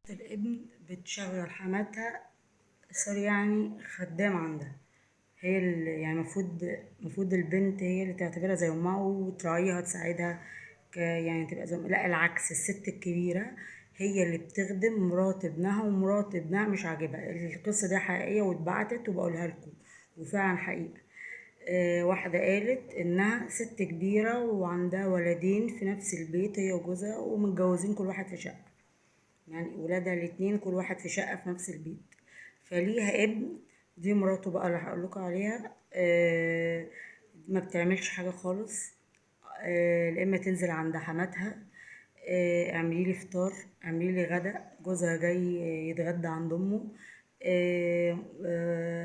الابن بتشغل حماتها، سوري يعني خدام عندها. هي يعني المفروض البنت هي اللي تعتبرها زي امها وتراعيها تساعدها، يعني تبقى زي، لا العكس، الست الكبيرة هي اللي بتخدم مرات ابنها، ومرات ابنها مش عاجبها. القصة دي حقيقية واتبعتت وبقولها لكم، وفعلا حقيقة. واحدة قالت انها ست كبيرة وعندها ولدين في نفس البيت، هي وجوزها، ومتجوزين كل واحد في شقة. يعني ولادها الاتنين كل واحد في شقة في نفس البيت، فليها ابن. دي مراته بقى اللي هقولكوا عليها. ما بتعملش حاجة خالص. لا اما تنزل عند حماتها، اعملي لي فطار، اعملي لي غدا. جوزها جاي يتغدى عند امه.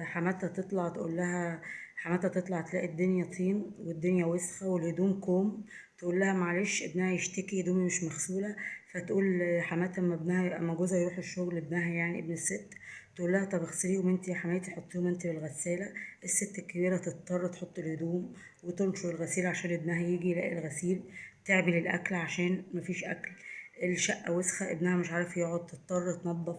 حماتها تطلع تقول لها، حماتها تطلع تلاقي الدنيا طين والدنيا وسخة والهدوم كوم. تقول لها معلش ابنها يشتكي هدومي مش مغسولة. فتقول حماتها اما جوزها يروح الشغل، ابنها يعني ابن الست، تقول لها طب اغسليهم انت يا حماتي، حطيهم انت بالغسالة. الست الكبيرة تضطر تحط الهدوم وتنشر الغسيل عشان ابنها يجي يلاقي الغسيل. تعمل الاكل عشان مفيش اكل. الشقة وسخة، ابنها مش عارف يقعد، تضطر تنظف.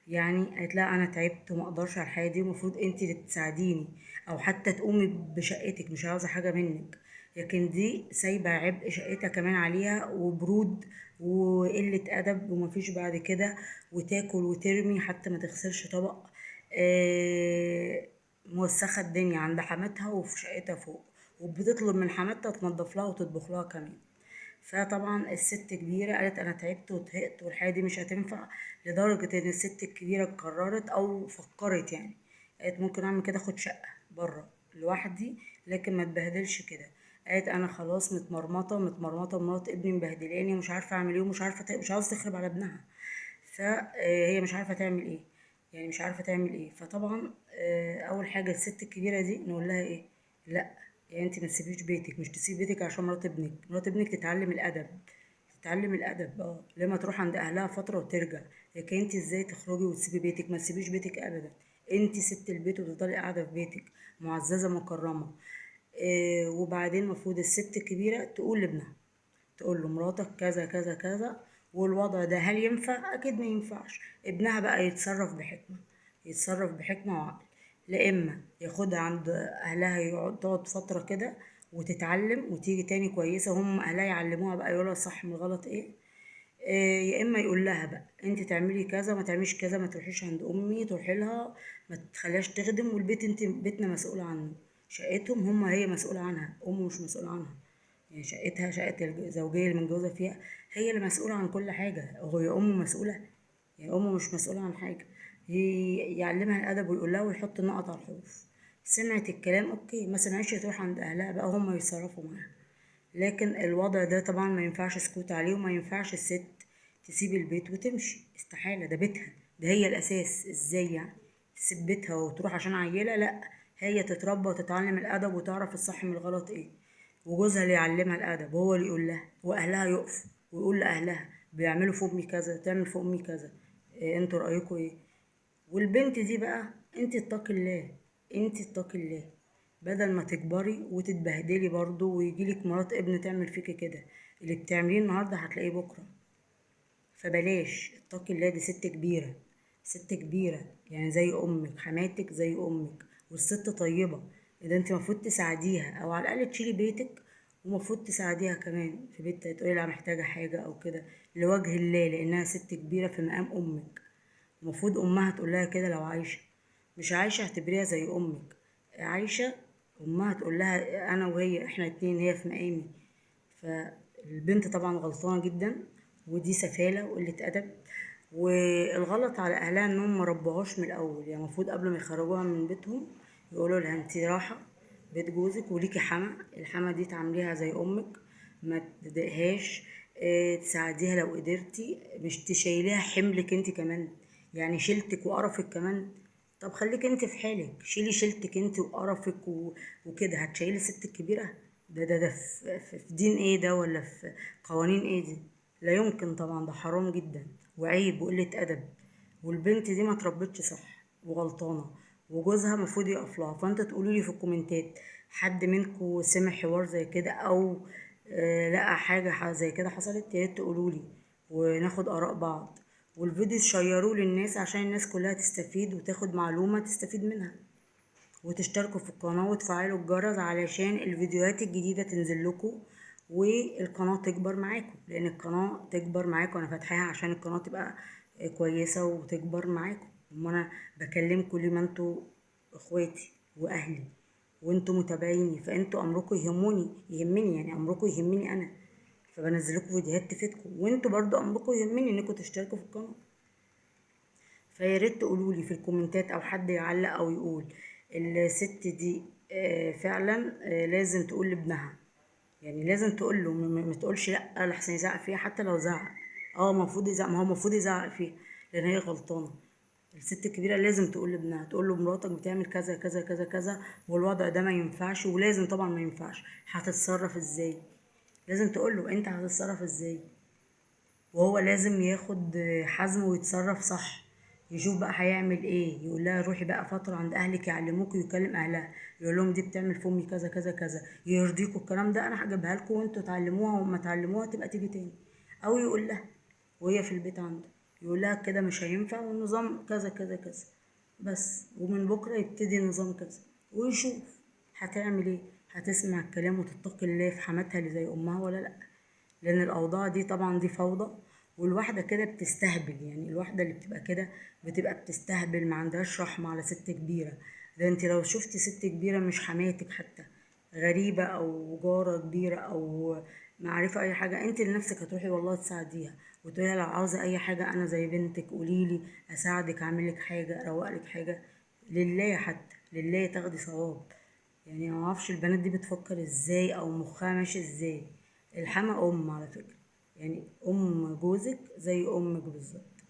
يعني قالت لها انا تعبت وما اقدرش على الحياة دي، المفروض انت اللي تساعديني، او حتى تقومي بشقتك، مش عاوزة حاجة منك. لكن دي سايبة عبء شقتها كمان عليها، وبرود وقلة أدب، ومفيش بعد كده. وتاكل وترمي حتى ما تغسلش طبق. موسخة الدنيا عند حماتها وفي شقتها فوق، وبتطلب من حماتها تنظف لها وتطبخ لها كمان. فطبعا الست كبيرة قالت انا تعبت وطهقت والحياة دي مش هتنفع. لدرجة ان الست الكبيرة قررت او فكرت، يعني قالت ممكن اعمل كده، اخد شقة بره لوحدي، لكن ما اتبهدلش كده. قالت انا خلاص متمرمطة، مرات ابني مبهدلاني ومش عارفة اعمل ايه، ومش عارفة مش عاوزة تخرب على ابنها. فهي مش عارفة تعمل ايه، يعني مش عارفة تعمل ايه. فطبعا اول حاجة الست الكبيرة دي نقول لها ايه؟ لا، يعني انت ما تسيبيش بيتك، مش تسيب بيتك عشان مرات ابنك تتعلم الادب. تتعلم الادب، لما تروح عند اهلها فترة وترجع. لكن انت ازاي تخرجي وتسيبي بيتك؟ ما تسيبيش بيتك ابدا. انت ست البيت وتفضلي قاعدة في بيتك معززة مكرمة. وبعدين المفروض الست الكبيرة تقول لابنها، تقول له مراتك كذا كذا كذا، والوضع ده هل ينفع؟ اكيد ما ينفعش. ابنها بقى يتصرف بحكمة، يتصرف بحكمة وعقل. لا اما ياخدها عند اهلها، تقعد فترة كده وتتعلم وتيجي تاني كويسة، هم اهلها يعلموها بقى، يقولها الصح من الغلط ايه. يا اما يقول لها بقى انت تعملي كذا، ما تعمليش كذا، ما تروحيش عند امي، تروحي لها، ما تخليهاش تخدم، والبيت انت بيتنا مسؤولة عنه. شقتهم هم هي مسؤولة عنها، امه مش مسؤولة عنها. يعني شقتها، شقة الزوجية اللي متجوزة فيها، هي اللي مسؤولة عن كل حاجة. هو يا أمه مسؤولة؟ يا أمه مش مسؤولة عن حاجة. يعلمها الأدب ويقول لها ويحط النقط على الحروف. سمعت الكلام أوكي، ما سمعتش تروح عند أهلها بقى هم يتصرفوا معاها. لكن الوضع ده طبعا ما ينفعش سكوت عليه، وما ينفعش الست تسيب البيت وتمشي، استحالة، ده بيتها، ده هي الأساس. ازاي يعني تسيب بيتها وتروح عشان عيلة؟ لا، هي تتربى وتتعلم الأدب وتعرف الصح من الغلط ايه. وجوزها اللي يعلمها الأدب، هو اللي يقول لها، وأهلها يقفوا ويقول لأهلها بيعملوا في أمي كذا، تعمل في أمي كذا. إيه انتوا رأيكم ايه؟ والبنت دي بقى انت اتقي الله، انت اتقي الله، بدل ما تكبري وتتبهدلي برضو ويجيلك مرات ابن تعمل فيكي كده. اللي بتعمليه النهارده هتلاقيه بكره. فبلاش، اتقي الله، دي ست كبيره، ست كبيره، يعني زي امك، حماتك زي امك، والست طيبه. اذا انت المفروض تساعديها، او على الاقل تشيلي بيتك، ومفروض تساعديها كمان في بيتها، تقولي لها محتاجه حاجه او كده، لوجه الله، لانها ست كبيره في مقام امك. المفروض امها تقول لها كده لو عايشه. مش عايشه اعتبريها زي امك. عايشه، امها تقول لها انا وهي احنا اتنين، هي في مقامي. فالبنت طبعا غلطانه جدا، ودي سفاله وقله ادب. والغلط على اهلها انهم ما ربوهاش من الاول. يعني المفروض قبل ما يخرجوها من بيتهم يقولوا لها انت رايحه بيت جوزك وليكي حما، الحما دي تعامليها زي امك، ما تضايقهاش. تساعديها لو قدرتي، مش تشيليها حملك انت كمان. يعني شيلتك وقرفك كمان؟ طب خليك انت في حالك، شيلي شيلتك انت وقرفك وكده، هتشيلي الست الكبيرة؟ ده في دين ايه ده، ولا في قوانين ايه دي؟ لا يمكن طبعا، ده حرام جدا وعيب وقلة ادب. والبنت دي ما تربتش صح وغلطانة، وجوزها المفروض يقف لها. فانت تقولوا لي في الكومنتات، حد منكم سمع حوار زي كده، او لقى حاجة زي كده حصلت؟ يا ريت تقولوا لي وناخد آراء بعض. والفيديو تشيروه للناس عشان الناس كلها تستفيد وتاخد معلومة تستفيد منها، وتشتركوا في القناة وتفعلوا الجرس علشان الفيديوهات الجديدة تنزل لكم والقناة تكبر معاكم، لان القناة تكبر معاكم. انا فاتحاها عشان القناة تبقى كويسة وتكبر معاكم. وما انا بكلمكم ليه؟ ما انتوا اخواتي واهلي وانتوا متابعيني، فانتوا امركم يهمني يعني امركم يهمني انا، فبنزل لكم فيديوهات تفيدكم، وانتوا برضو امركم يهمني انكم تشتركوا في القناة. فيا ريت تقولوا لي في الكومنتات او حد يعلق او يقول الست دي فعلا لازم تقول لابنها، يعني لازم تقول له، ما تقولش لا لحسن يزعق فيها. حتى لو زعق المفروض يزعق، ما هو المفروض يزعق فيها لان هي غلطانه. الست الكبيره لازم تقول لابنها، تقول له مراتك بتعمل كذا كذا كذا كذا والوضع ده ما ينفعش، ولازم طبعا ما ينفعش، هتتصرف ازاي؟ لازم تقول له انت هتتصرف ازاي، وهو لازم ياخد حزمه ويتصرف صح. يشوف بقى هيعمل ايه، يقول لها روحي بقى فترة عند اهلك يعلموك، ويكلم اهلها يقول لهم دي بتعمل في امي كذا كذا كذا، يرضيكوا الكلام ده انا هجيبها لكم وانتوا تعلموها، وما تعلموها تبقى تيجي تاني. او يقول لها وهي في البيت عنده، يقول لها كده مش هينفع والنظام كذا كذا كذا بس، ومن بكرة يبتدي نظام كذا، ويشوف هتعمل ايه، هتسمع الكلام وتتقي الله في حماتها اللي زي امها ولا لا. لان الاوضاع دي طبعا دي فوضى، والواحده كده بتستهبل، يعني الواحده اللي بتبقى كده بتبقى بتستهبل، ما عندهاش رحمه على ست كبيره. ده انت لو شفتي ست كبيره مش حماتك حتى، غريبه او جاره كبيره او معرفه اي حاجه، انت لنفسك هتروحي والله تساعديها وتقولي لو عاوزه اي حاجه انا زي بنتك قوليلي اساعدك، اعملك حاجه اروقلك حاجه، لله حتى لله تاخدي ثواب. يعني ما اعرفش البنات دي بتفكر ازاي او مخها ماشي ازاي. الحما على فكرة، يعني جوزك زي امك بالظبط،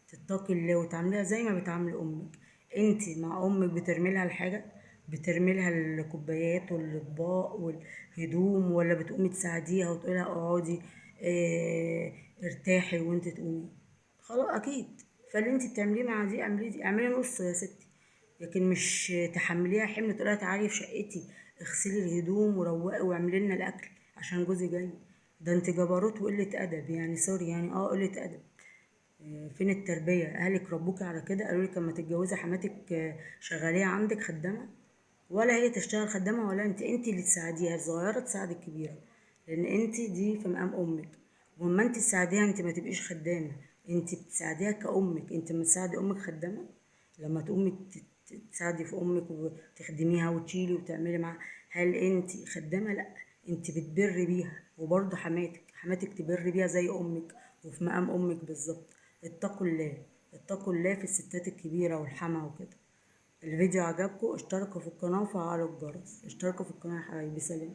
تتقي الله وتعامليها زي ما بتعاملي امك. انتي مع امك بترمي لها الحاجة، بترمي لها الكوبايات والاطباق والهدوم، ولا بتقومي تساعديها وتقولها اقعدي ارتاحي وانت تقومي؟ خلاص اكيد. فاللي انت بتعمليه مع دي اعملي، دي اعملي نص يا ستي، لكن مش تحمليها حمل تقولها تعالي في شقتي اغسلي الهدوم وروقي واعملي لنا الاكل عشان جوزي جاي. ده انت جبروت وقلة ادب، يعني سوري يعني قلة ادب. فين التربية؟ اهلك ربوكي على كده؟ قالوا لك لما تتجوزي حماتك شغاليها عندك خدامة؟ ولا هي تشتغل خدامة ولا انت اللي تساعديها، الصغيرة تساعد الكبيرة، لان انت دي في مقام امك. وما انت تساعديها انت ما تبقيش خدامة، انت بتساعديها كأمك. انت ما تساعدي امك خدامة؟ لما تقومي تساعدي في امك وتخدميها وتشيلي وتعملي معاها، هل انت خدامة؟ لا، انت بتبري بيها. وبرضه حماتك تبري بيها زي امك وفي مقام امك بالظبط. اتقوا الله، اتقوا الله في الستات الكبيرة والحما وكده. الفيديو عجبكم اشتركوا في القناة وفعلوا الجرس. اشتركوا في القناة يا حبايبي، سلام.